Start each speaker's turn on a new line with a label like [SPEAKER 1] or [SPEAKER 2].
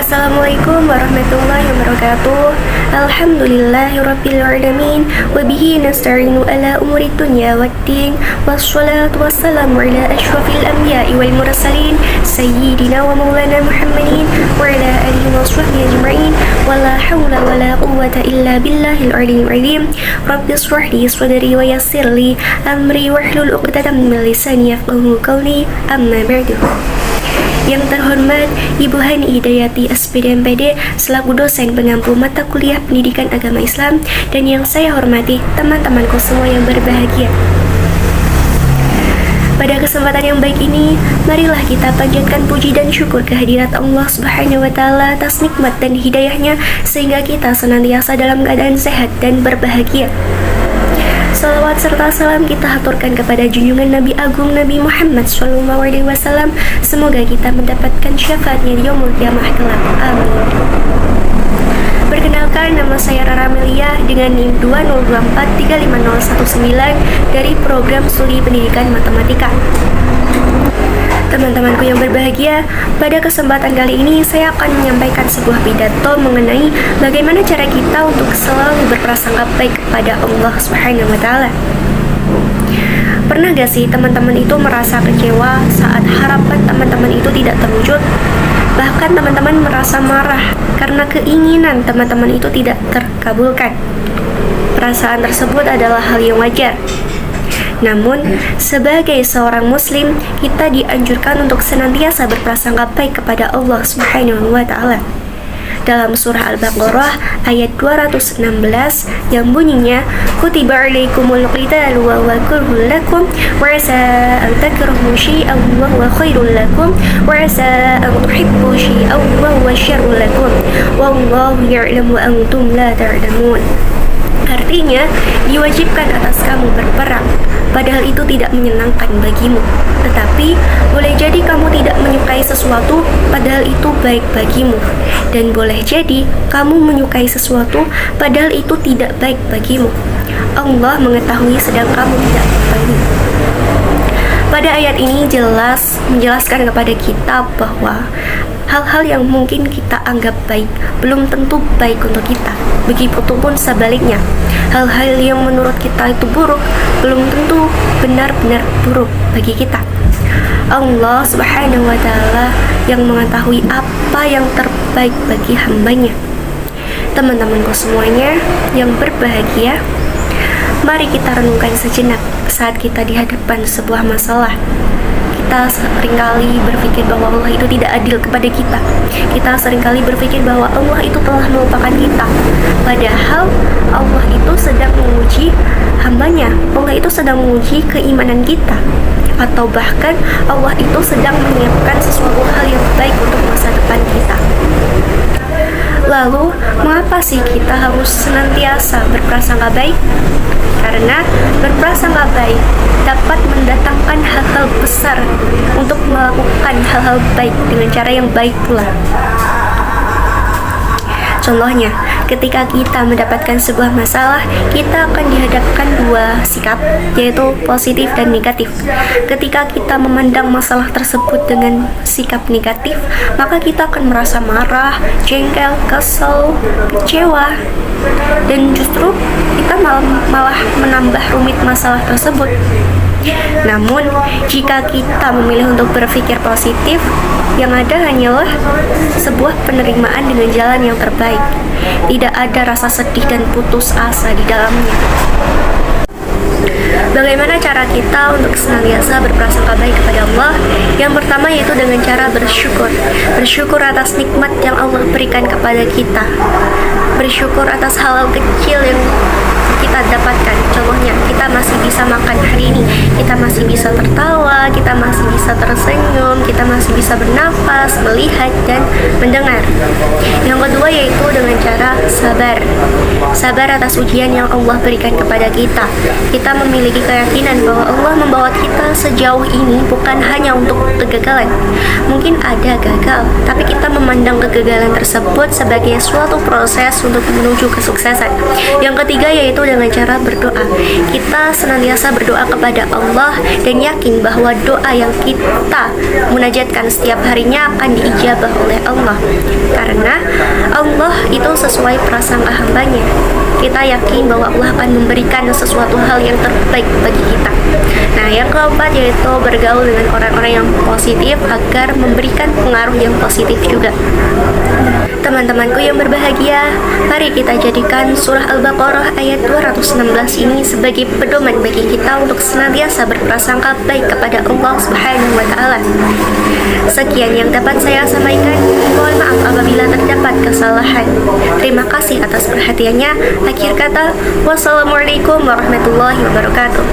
[SPEAKER 1] Assalamualaikum warahmatullahi wabarakatuh. Alhamdulillahirrabbilalamin. Wabihi nasta'inu ala umuri dunya waddin. Wassalatu wassalamu ala ashrafil anbiya'i wal mursalin Sayyidina wa maulana Muhammadin wa ala alihi wa sahbihi ajma'in. Wala hawla wala quwwata illa billahil aliyyil azim. Rabbi shrah li sadri wa yassir li amri wahlul 'uqdatam min lisani yafqahu qawli. Amma ba'du. Yang terhormat Ibu Hani Hidayati SPD selaku dosen pengampu mata kuliah pendidikan agama Islam, dan yang saya hormati teman-temanku semua yang berbahagia. Pada kesempatan yang baik ini, marilah kita panjatkan puji dan syukur kehadirat Allah Subhanahu wa Ta'ala atas nikmat dan hidayahnya, sehingga kita senantiasa dalam keadaan sehat dan berbahagia. Salawat serta salam kita haturkan kepada junjungan Nabi Agung Nabi Muhammad SAW. Semoga kita mendapatkan syafaatnya di yaumul qiyamah kelak. Amin. Perkenalkan, nama saya Rara Melia dengan NIM 202435019 dari program Studi Pendidikan Matematika. Teman-temanku yang berbahagia, pada kesempatan kali ini saya akan menyampaikan sebuah pidato mengenai bagaimana cara kita untuk selalu berprasangka baik kepada Allah Subhanahu wa Ta'ala. Pernah gak sih teman-teman itu merasa kecewa saat harapan teman-teman itu tidak terwujud? Bahkan teman-teman merasa marah karena keinginan teman-teman itu tidak terkabulkan. Perasaan tersebut adalah hal yang wajar. Namun, sebagai seorang muslim, kita dianjurkan untuk senantiasa berprasangka baik kepada Allah Subhanahu wa Ta'ala. Dalam surah Al-Baqarah ayat 216 yang bunyinya, Kutiba alaikumul qitalu wa huwa kurhun lakum wa asa an takrahu syai'an wa huwa khairul lakum wa asa an tuhibbu syai'an wa huwa syarrul lakum wallahu ya'lamu wa antum la ta'lamun. Artinya, diwajibkan atas kamu berperang, padahal itu tidak menyenangkan bagimu. Tetapi, boleh jadi kamu tidak menyukai sesuatu, padahal itu baik bagimu. Dan boleh jadi kamu menyukai sesuatu, padahal itu tidak baik bagimu. Allah mengetahui sedang kamu tidak mengetahui. Pada ayat ini jelas menjelaskan kepada kita bahwa hal-hal yang mungkin kita anggap baik belum tentu baik untuk kita. Begitupun sebaliknya, hal-hal yang menurut kita itu buruk belum tentu benar-benar buruk bagi kita. Allah Subhanahu wa Ta'ala yang mengetahui apa yang terbaik bagi hambanya. Teman-temanku semuanya yang berbahagia, mari kita renungkan sejenak saat kita dihadapkan sebuah masalah. Kita seringkali berpikir bahwa Allah itu tidak adil kepada kita. Kita seringkali berpikir bahwa Allah itu telah melupakan kita. Padahal Allah itu sedang menguji hambanya. Allah itu sedang menguji keimanan kita. Atau bahkan Allah itu sedang menyiapkan sesuatu hal yang baik untuk masa depan kita. Lalu, mengapa sih kita harus senantiasa berprasangka baik? Karena berprasangka baik dapat mendatangkan hal-hal besar untuk melakukan hal-hal baik dengan cara yang baik pula. Contohnya, ketika kita mendapatkan sebuah masalah, kita akan dihadapkan dua sikap, yaitu positif dan negatif. Ketika kita memandang masalah tersebut dengan sikap negatif, maka kita akan merasa marah, jengkel, kesel, kecewa, dan justru kita malah menambah rumit masalah tersebut. Namun, jika kita memilih untuk berpikir positif, yang ada hanyalah sebuah penerimaan dengan jalan yang terbaik. Tidak ada rasa sedih dan putus asa di dalamnya. Bagaimana cara kita untuk senantiasa berprasangka baik kepada Allah? Yang pertama yaitu dengan cara bersyukur. Bersyukur atas nikmat yang Allah berikan kepada kita. Bersyukur atas hal-hal kecil yang kita dapatkan. Contohnya, kita masih bisa makan hari ini, kita masih bisa tertawa, kita masih bisa tersenyum, kita masih bisa bernafas, melihat, dan mendengar. Yang kedua yaitu dengan cara sabar. Sabar atas ujian yang Allah berikan kepada kita. Kita memiliki keyakinan bahwa Allah membawa kita sejauh ini bukan hanya untuk kegagalan. Mungkin ada gagal, tapi kita memandang kegagalan tersebut sebagai suatu proses untuk menuju kesuksesan. Yang ketiga yaitu dengan cara berdoa. Kita senantiasa berdoa kepada Allah dan yakin bahwa doa yang kita munajatkan setiap harinya akan diijabah oleh Allah, karena Allah itu sesuai prasangka hambanya. Kita yakin bahwa Allah akan memberikan sesuatu hal yang terbaik bagi kita. Nah, yang keempat yaitu bergaul dengan orang-orang yang positif agar memberikan pengaruh yang positif juga. Teman-temanku yang berbahagia, mari kita jadikan surah Al-Baqarah ayat 216 ini sebagai pedoman bagi kita untuk senantiasa berprasangka baik kepada Allah Subhanahu wa taala. Sekian yang dapat saya sampaikan. Mohon maaf apabila terdapat kesalahan. Terima kasih atas perhatiannya. Akhir kata, wassalamualaikum warahmatullahi wabarakatuh.